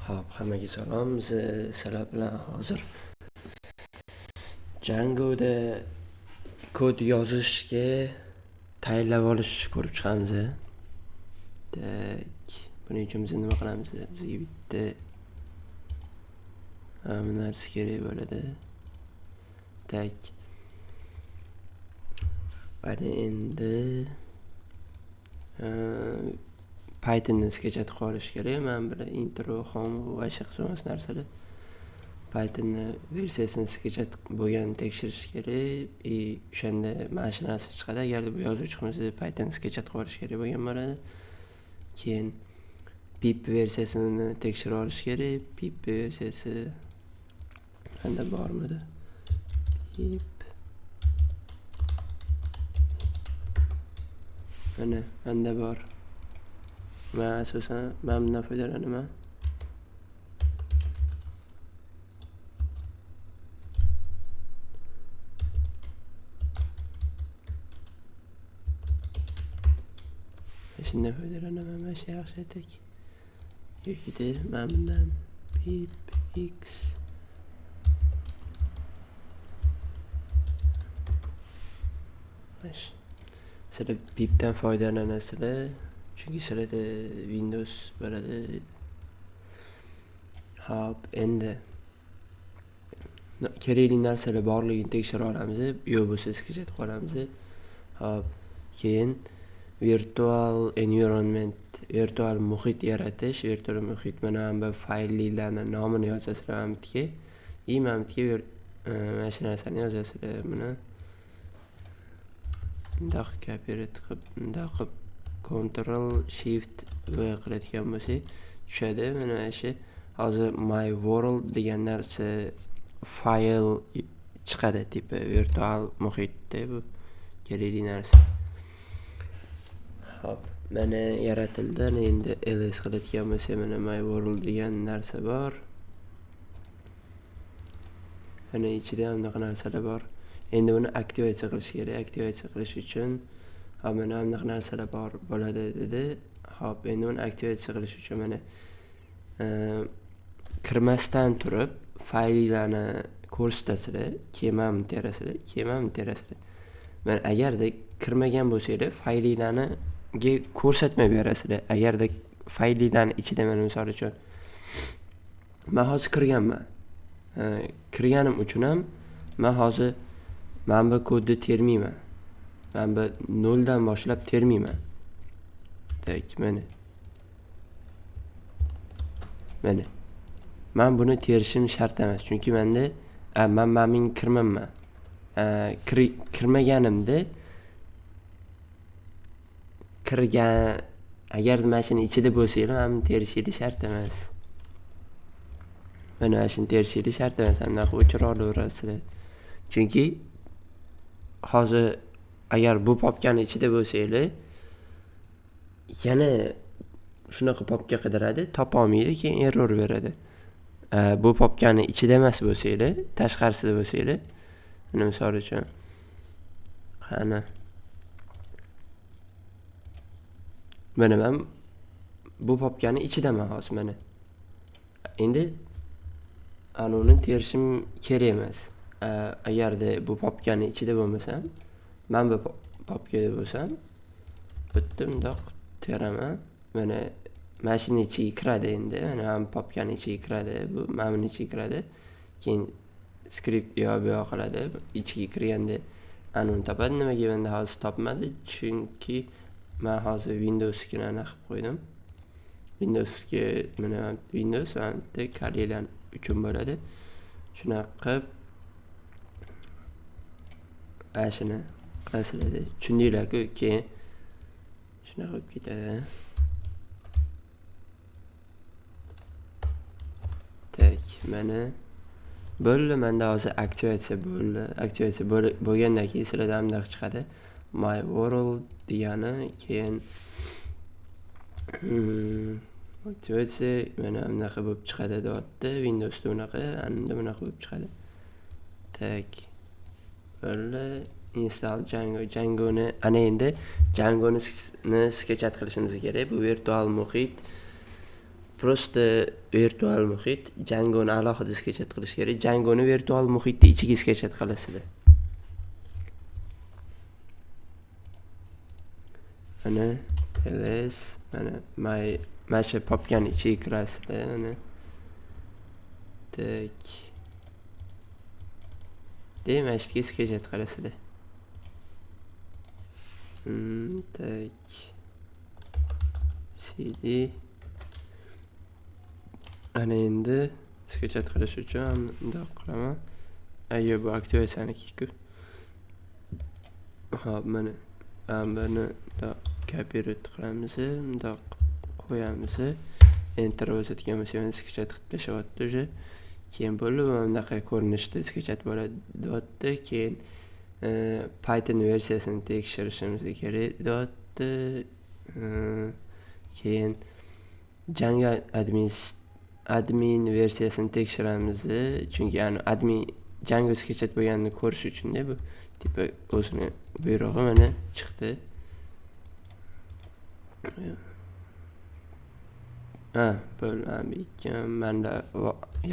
Hop, hammaga salom. Sizlar bilan hozir Django'da kod yozishga tayyorlab olish ko'rib chiqamiz. Tak, buning uchun biz nima qilamiz? Bizga bitta bu narsa kerak bo'ladi. Tak. Mana endi Pythonni sketchatib qolish kerak. Men bilan intro, home va shaqsomas narsalar. Pythonni versiyasini sketchat bo'lgan tekshirish kerak. O'shanda mana shu narsa chiqadi. Agarda bu yozuvchi qilmasa Python sketchat qilish kerak bo'lgan bo'ladi. Keyin pip versiyasini tekshirib olish kerak. Pip versiyasi qanday bormidi? Pip mana menda bor. Men asosan bundan foydalanaman. Shundan foydalanaman. Mana shu yaxshi etak. Yokida men bundan pip x sizlar pipdan foydalanasizlar. Chunki sizlarda Windows bo'ladi. Hop, endi kerakli narsalar borligini tekshirib olamiz. Yo'q bo'lsa sketchat qilamiz. Hop, keyin virtual environment, virtual muhit yaratish, virtual muhit mana bu fayllarni nomini yozasizlar hamtga. Mana shu narsani yozasizlar. Buni bundoq copyright qilib Ctrl Shift V qiladigan bo'lsak tushadi. Mana shu hozir my world degan narsa fayl chiqadi, tipi virtual muhitda bu kerakli narsa. Hop, mana yaratildi. Endi ls qiladigan bo'lsak mana my world degan narsa bor. Mana ichida ham bunaqa narsalar bor. Endi buni aktivatsiya qilish kerak. Aktivatsiya qilish uchun mana bunaqa narsalar bor bo'ladi dedi. Hop, endi buni aktivatsiya qilish uchun mana kirmasdan turib fayllarni ko'rsatasizlar, keyin terasizlar. Mana agarda kirmagan bo'lsanglar, fayllarni ko'rsatmay berasizlar. Agarda fayllarni ichida men misol uchun men hozir kirganman. Kirganim uchun ham men hozir bu kodni termayman. Men bu 0 dan boshlab termayman. Tak, mana. Men buni terishim shart emas, chunki menda men kirmanman. Kirmaganimda agar mashina ichida bo'lsanglar, men terishim shart emas. Mana shuni terishim shart emas, anaqa o'chira olaverasizlar. Chunki hozir agar bu papkani ichida bo'lsanglar, yana shunaqa papka qidiradi, topa olmaydi, keyin error beradi. Bu papkani ichida emas bo'lsanglar, tashqarisida bo'lsanglar, mana misol uchun qani mana men bu papkani ichidaman hozir mana. Endi uni terishim kerak emas. Agarda bu papkani ichida bo'lmasam, men bu papkada bo'lsam, bitta bundoq teraman. Mana mashina ichiga kiradi endi. Mana papkani ichiga kiradi, bu mana ichiga kiradi. Keyin skript bu yoq qiladi. Ichiga kirganda uni topadi. Nimaga menda hozir topmadi? Chunki men hozir Windowsga aniq qilib qo'ydim. Windowsga mana Windows va kaliylar uchun bo'ladi. Shunaqa qilib ashini qilasizlar. Tushundinglar-ku? Keyin shunaqa bo'lib ketadi. Tak, mana bo'ldi. Menda hozir aktivatsiya bo'ldi. Aktivatsiya bo'lgandan keyin sizlarda ham bunday chiqadi. My world degani, keyin aktivatsiya mana bunaqa bo'lib chiqadi deyapti. Windowsda bunaqa, anda bunaqa bo'lib chiqadi. Tak. Bo'ldi. Install Django'ni ana endi Django'ni sketchat qilishimiz kerak. Bu virtual muhit Просто virtual muhit, Django'ni alohida sketchat qilish kerak. Django'ni virtual muhitni ichiga sketchat qilasizlar. Mana ls, mana shu papkani ichiga kirasizlar. Mana tak. Demak, ishga sketchat qilasizlar. Tak. cd ana endi sketchat qilish uchun bundoq qilaman. Ayo, bu aktivatsiyaniki-ku. Xo'p, mana buni copy qilamiz, bundoq qo'yamiz. Enter bosadigan bo'lsa, sketchat qilib tashlayapti уже. Keyin bo'ldi, bunaqa ko'rinishda sketchat bo'ladi deyapti. Keyin Python versiyasini tekshirishimiz kerak deyapti. Keyin Django admin versiyasini tekshiramiz, chunki admin Django sketchat bo'lganini ko'rish uchun-da bu tipa o'zini buyrug'i mana chiqdi. Bo'lmam ekan, menda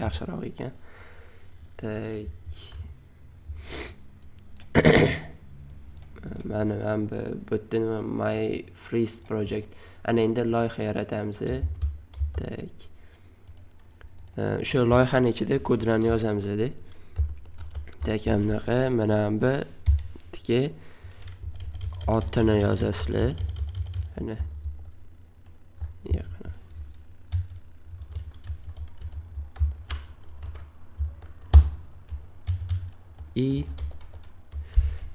yaxshiroq ekan. Tak. Mana bu button my freeze project. Ana endi loyiha yaratamiz. Tak. Shu loyihaning ichida kodlarni yozamiz-da. Tak, bunaqa mana bu tiki otini yozasizlar. Ana. Yaqin.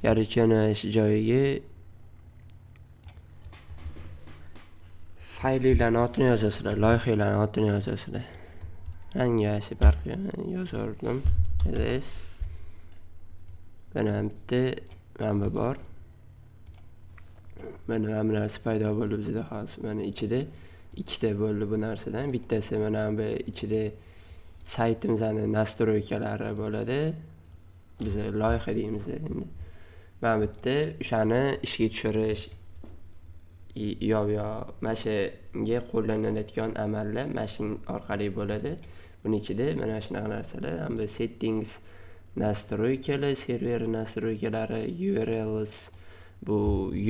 Yaratganish joyiga fayllarning otini yozasizlar, loyihalarning otini yozasizlar. Hangisi farqi yozardim. ls mana bitta manba bor. Mana bu narsa paydo bo'ldi bizda hozir. Mana ichida ikkita bo'ldi bu narsadan. Bittasi mana bu ichida saytimizning nastroykalari bo'ladi. Biz loyiha deymiz endi. Mana bu yerda o'shani ishga tushirish mana shunga qo'llaniladigan amallar mana shu orqali bo'ladi. Buning ichida mana shunaqa narsalar, bu settings, nastroykalar, server nastroykalari, urls, bu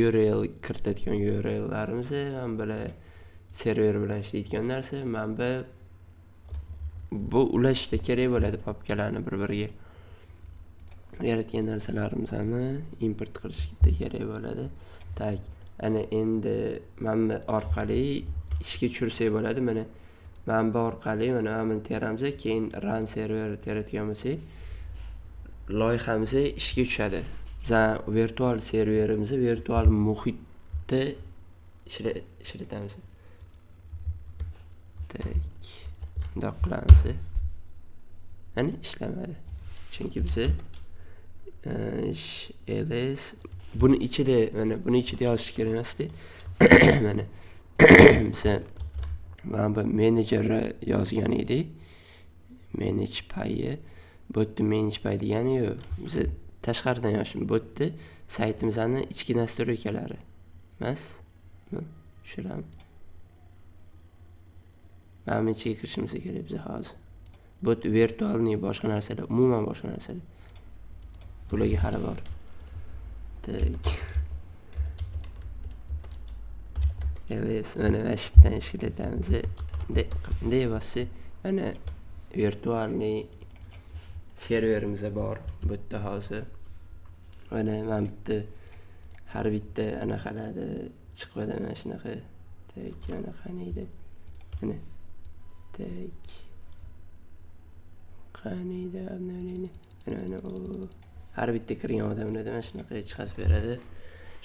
URL kiritadigan URLlarimiz, mana bular server bilan ishlaydigan narsa. Mana bu ulashishda kerak bo'ladi papkalarni bir-biriga. Yaratgan narsalarimizni import qilishga kerak bo'ladi. Tak, ana endi mana orqali ishga tushirsak bo'ladi. Mana manba orqali mana buni teramiz, keyin run server teratgan bo'lsak, loyihamiz ishga tushadi. Biz virtual serverimizni virtual muhitda ishlatamiz. Tak, bundoq qilamiz. Ana ishlamadi. Chunki biz ls buni ichida yozish kerak emas-da. Mana biz bu menejer yozgan edik. Manage py. Botni manage py degani yo'q. Biz tashqaridan yozishimiz. Botni saytimizning ichki nastroykalari emas. Shuram. Mana ichiga kirishimiz kerak biz hozir. Bot virtualni boshqa narsalar, umuman boshqa narsalar. Bularga hali bor. Tak. ls mana ashitdan ishlatamiz. Bunday bo'lsa, mana virtualni serverimiz bor. Bu yerda hozir mana bitta har bitta anaqalarni chiqadi mana shunaqa. Tak, mana qaniydi. Mana. Tak. Qaniydi abnolini. Mana har bitta kirgan odamlardan mana shunaqa chiqarib beradi.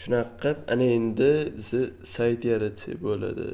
Shunaqa qilib, ana endi biz sayt yaratsak bo'ladi.